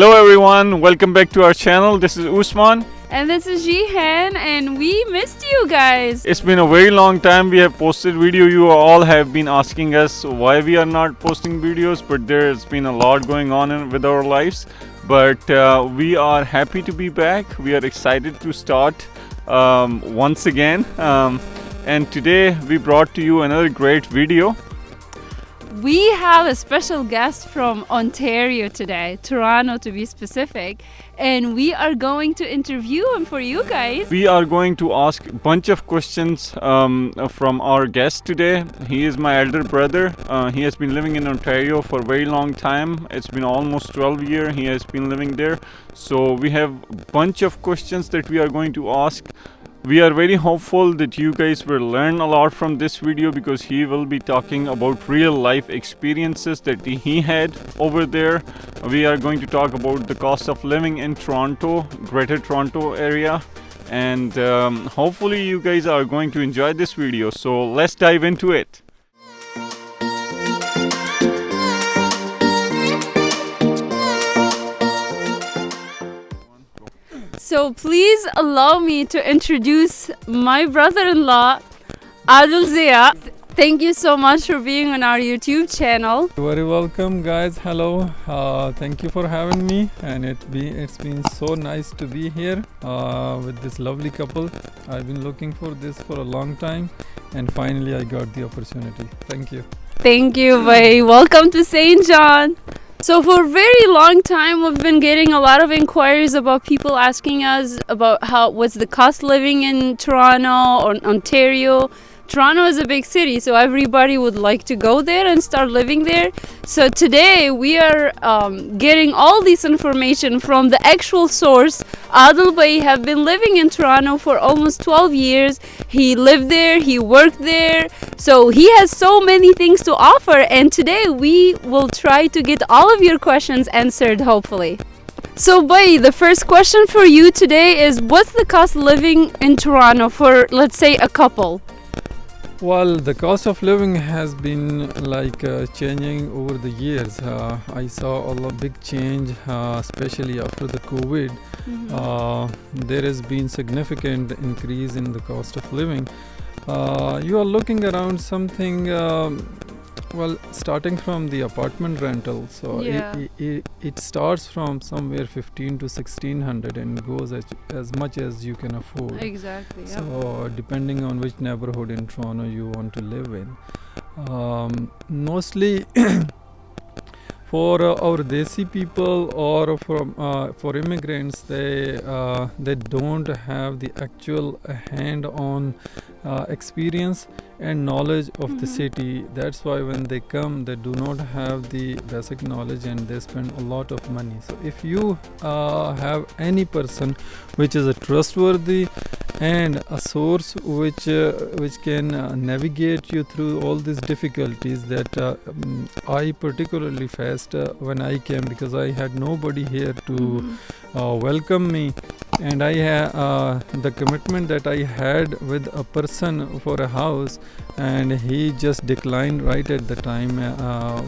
Hello everyone, welcome back to our channel. This is Usman. And this is Jihen, and we missed you guys. It's been a very long time we have posted video. You all have been asking us why we are not posting videos, but there's been a lot going on with our lives. But we are happy to be back. We are excited to start once again. And today we brought to you another great video. We have a special guest from Ontario today, Toronto to be specific, and we are going to interview him for you guys. We are going to ask a bunch of questions from our guest today. He is my elder brother. He has been living in Ontario for a very long time. It's been almost 12 years he has been living there. So we have a bunch of questions that we are going to ask. We are very hopeful that you guys will learn a lot from this video because he will be talking about real life experiences that he had over there. We are going to talk about the cost of living in Toronto, Greater Toronto area, and hopefully you guys are going to enjoy this video. So let's dive into it. So please allow me to introduce my brother-in-law, Adil Zia. Thank you so much for being on our YouTube channel. Very welcome, guys. Hello. Thank you for having me, and it's been so nice to be here with this lovely couple. I've been looking for this for a long time, and finally I got the opportunity. Thank you. Thank you, bhai. Welcome to St. John. So for a very long time, we've been getting a lot of inquiries about people asking us about what's the cost living in Toronto or Ontario. Toronto is a big city, so everybody would like to go there and start living there. So today we are getting all this information from the actual source. Adil Bhai have been living in Toronto for almost 12 years. He lived there, he worked there, so he has so many things to offer, and today we will try to get all of your questions answered, hopefully. So Bhai, the first question for you today is, what's the cost of living in Toronto for, let's say, a couple? Well, the cost of living has been changing over the years. I saw a big change, especially after the COVID. There has been significant increase in the cost of living. You are looking around something, starting from the apartment rental. So it starts from somewhere 15 to 1600 and goes as much as you can afford. Exactly. Yeah. So depending on which neighborhood in Toronto you want to live in. Mostly for our Desi people or for immigrants, they don't have the actual hand-on experience and knowledge of the city. That's why when they come, they do not have the basic knowledge and they spend a lot of money. So if you have any person which is a trustworthy and a source which can navigate you through all these difficulties that I particularly faced when I came, because I had nobody here to welcome me, and I the commitment that I had with a person for a house, and he just declined right at the time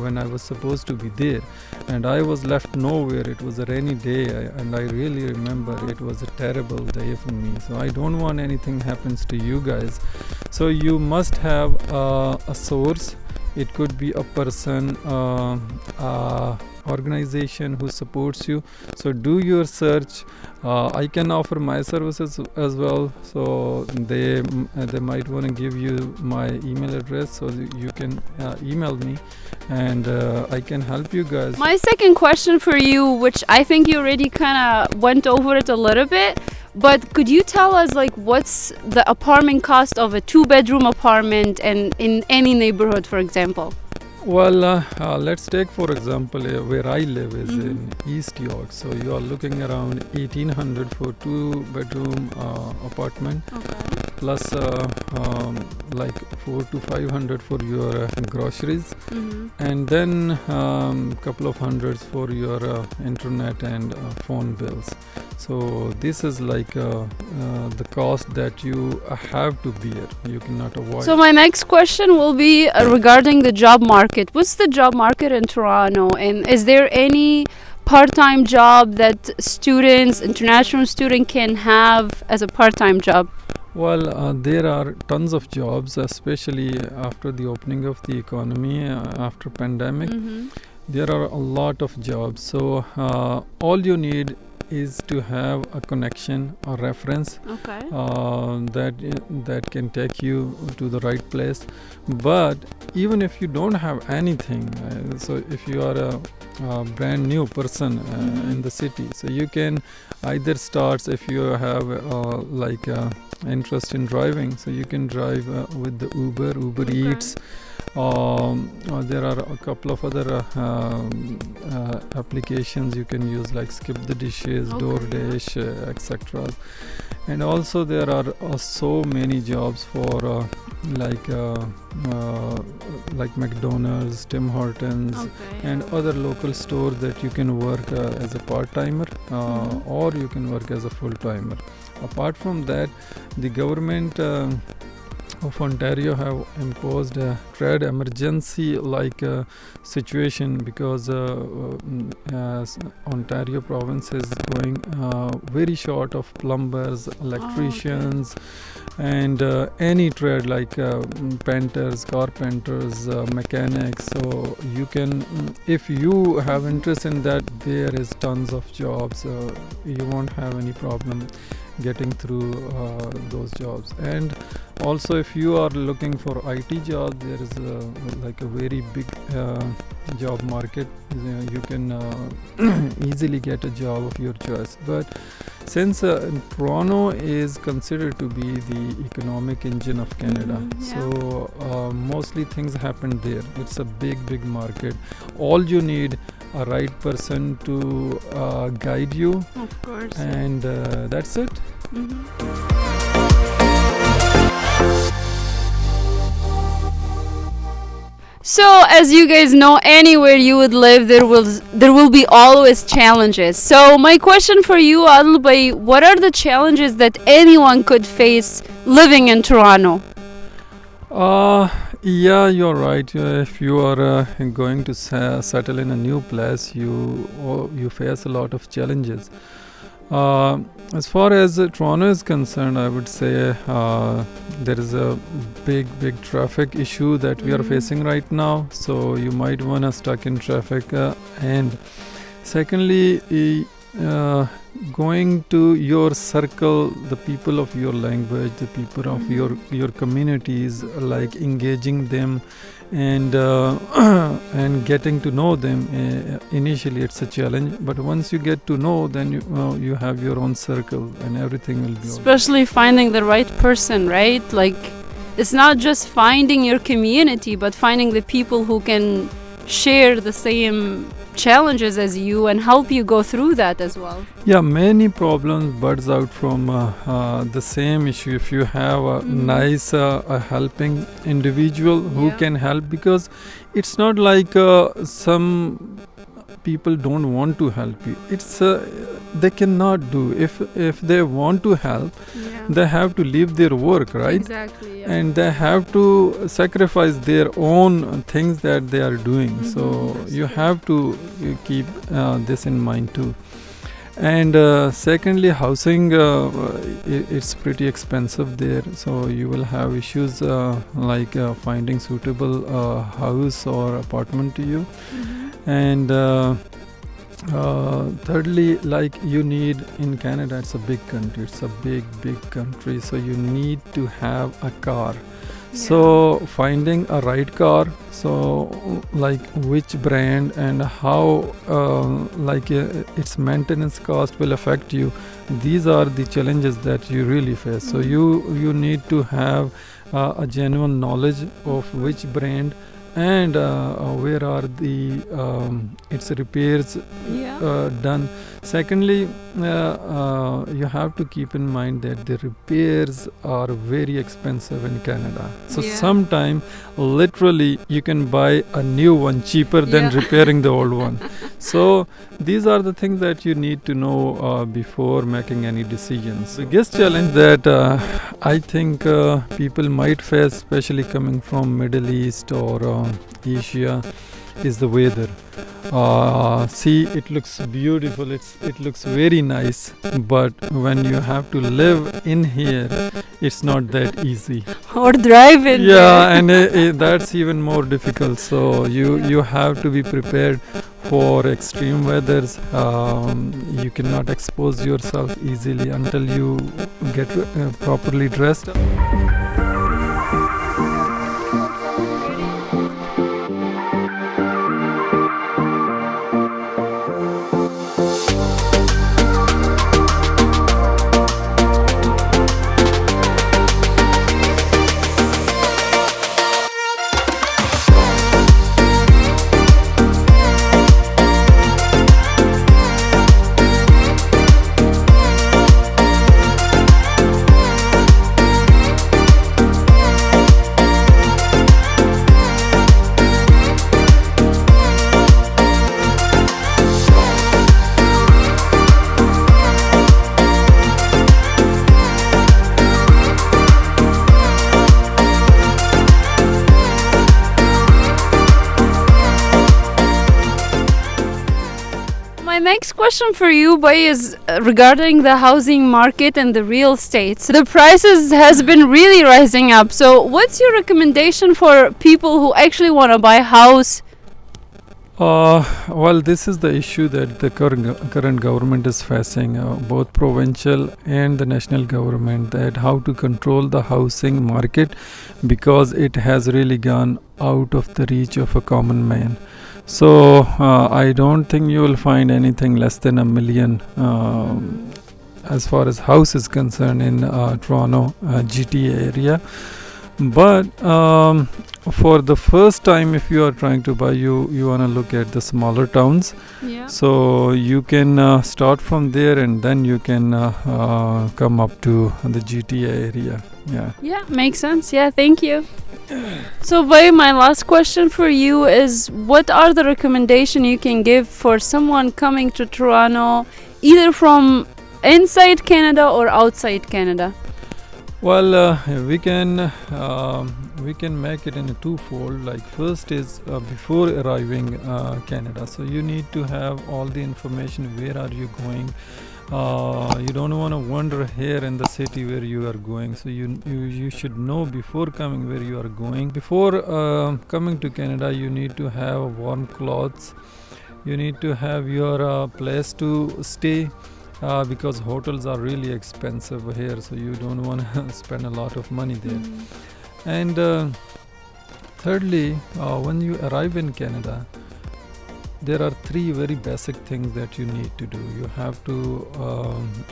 when I was supposed to be there, and I was left nowhere. It was a rainy day, and I really remember it was a terrible day for me. So I don't want anything happens to you guys. So you must have a source. It could be a person, organization who supports you. So do your search. I can offer my services as well, so they might want to give you my email address, so you can email me, and I can help you guys. My second question for you, which I think you already kind of went over it a little bit, but could you tell us what's the apartment cost of a 2-bedroom apartment and in any neighborhood, for example? Well, let's take for example where I live is in East York. So you are looking around 1800 for 2-bedroom apartment, plus 400 to 500 for your groceries, and then couple of hundreds for your internet and phone bills. So this is the cost that you have to bear. You cannot avoid. So my next question will be regarding the job market. What's the job market in Toronto, and is there any part-time job that students, international student, can have as a part-time job? Well, there are tons of jobs, especially after the opening of the economy after pandemic. There are a lot of jobs. So all you need is to have a connection or reference Okay. that can take you to the right place. But even if you don't have anything, so if you are a brand new person in the city, so you can either start, if you have interest in driving, so you can drive with the Uber Eats. There are a couple of other applications you can use, like Skip the Dishes, DoorDash, etc. And also there are so many jobs for like McDonald's, Tim Hortons, and other local stores that you can work as a part-timer or you can work as a full-timer. Apart from that, the government of Ontario have imposed a trade emergency situation because Ontario province is going very short of plumbers, electricians, and any trade like painters, carpenters, mechanics. So you can, if you have interest in that, there is tons of jobs. You won't have any problem getting through those jobs. And also, if you are looking for IT job, there is a very big job market. You can easily get a job of your choice. But since Toronto is considered to be the economic engine of Canada, so mostly things happen there. It's a big market. All you need a right person to guide you, of course, and that's it. So, as you guys know, anywhere you would live, there will be always challenges. So, my question for you, Adil Bhai, what are the challenges that anyone could face living in Toronto? Yeah, you're right. If you are going to settle in a new place, you face a lot of challenges. As far as Toronto is concerned, I would say there is a big traffic issue that we are facing right now. So you might wanna stuck in traffic. And secondly, going to your circle, the people of your language, the people of your communities, like engaging them and and getting to know them. Initially it's a challenge, but once you get to know, then you have your own circle and everything will be especially finding the right person, right? Like, it's not just finding your community, but finding the people who can share the same challenges as you and help you go through that as well. Yeah, many problems buds out from the same issue. If you have a nice a helping individual who can help, because it's not like some people don't want to help you. It's they cannot do. If they want to help, they have to leave their work, right? Exactly. Yeah. And they have to sacrifice their own things that they are doing. So you have to keep this in mind too. And secondly, housing, it's pretty expensive there, so you will have issues like finding suitable house or apartment to you. And thirdly, like you need in Canada, it's a big country, it's a big country, so you need to have a car. So finding a right car, so like which brand and how its maintenance cost will affect you. These are the challenges that you really face. So you need to have a genuine knowledge of which brand and where are the its repairs done. Secondly, you have to keep in mind that the repairs are very expensive in Canada. So sometime literally you can buy a new one cheaper than repairing the old one. So these are the things that you need to know before making any decisions. The biggest challenge that I think people might face, especially coming from Middle East or Asia, is the weather. See, it looks beautiful, it looks very nice, but when you have to live in here, it's not that easy. Or drive in there. Yeah, and that's even more difficult. So you have to be prepared for extreme weathers. You cannot expose yourself easily until you get properly dressed. My next question for you, Bhai, is regarding the housing market and the real estate. So the prices has been really rising up. So what's your recommendation for people who actually want to buy a house? Well, this is the issue that the current government is facing, both provincial and the national government, that how to control the housing market, because it has really gone out of the reach of a common man. So I don't think you will find anything less than $1 million as far as house is concerned in Toronto GTA area. But for the first time, if you are trying to buy, you want to look at the smaller towns. Yeah. So you can start from there, and then you can come up to the GTA area. Yeah, makes sense. Yeah, thank you. So, Bhai, my last question for you is, what are the recommendations you can give for someone coming to Toronto, either from inside Canada or outside Canada? Well, we can make it in a twofold. Like, first is before arriving Canada, so you need to have all the information. Where are you going? You don't want to wander here in the city where you are going. So you should know before coming where you are going. Before coming to Canada, you need to have warm clothes. You need to have your place to stay. Because hotels are really expensive here, so you don't want to spend a lot of money there. And thirdly, when you arrive in Canada, there are three very basic things that you need to do. You have to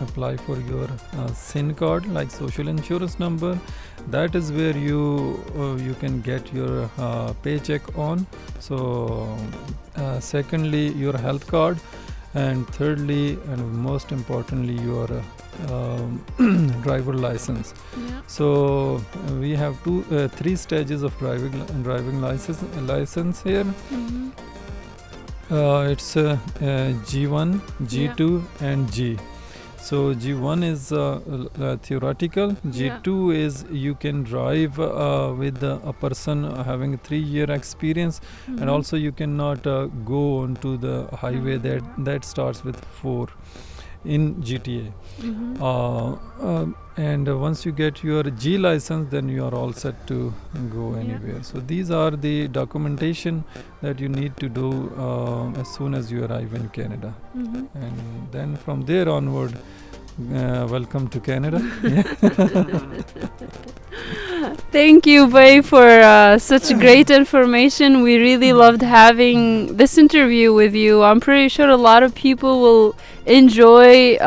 apply for your SIN card, like social insurance number. That is where you can get your paycheck on. So secondly, your health card. And thirdly, and most importantly, your driver license. Yeah. So we have three stages of driving license here. It's G1, G2, and G. So G1 is theoretical. G2 is you can drive with a person having a 3-year experience, and also you cannot go onto the highway that starts with 4 in GTA. And once you get your G license, then you are all set to go anywhere. So these are the documentation that you need to do as soon as you arrive in Canada. And then from there onward, welcome to Canada. Thank you, Bhai, for such great information. We really loved having this interview with you. I'm pretty sure a lot of people will enjoy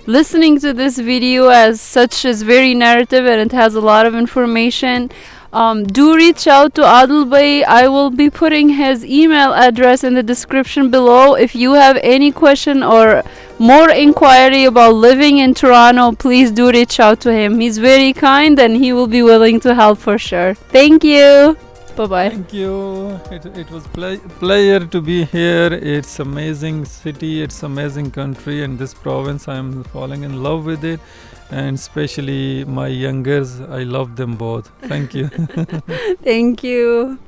listening to this video, as such is very narrative and it has a lot of information. Do reach out to Adil Bhai. I will be putting his email address in the description below. If you have any question or more inquiry about living in Toronto, please do reach out to him. He's very kind and he will be willing to help for sure. Thank you. Bye-bye. Thank you. It was pleasure to be here. It's amazing city, it's amazing country, and this province, I'm falling in love with it. And especially my youngers, I love them both. Thank you. Thank you.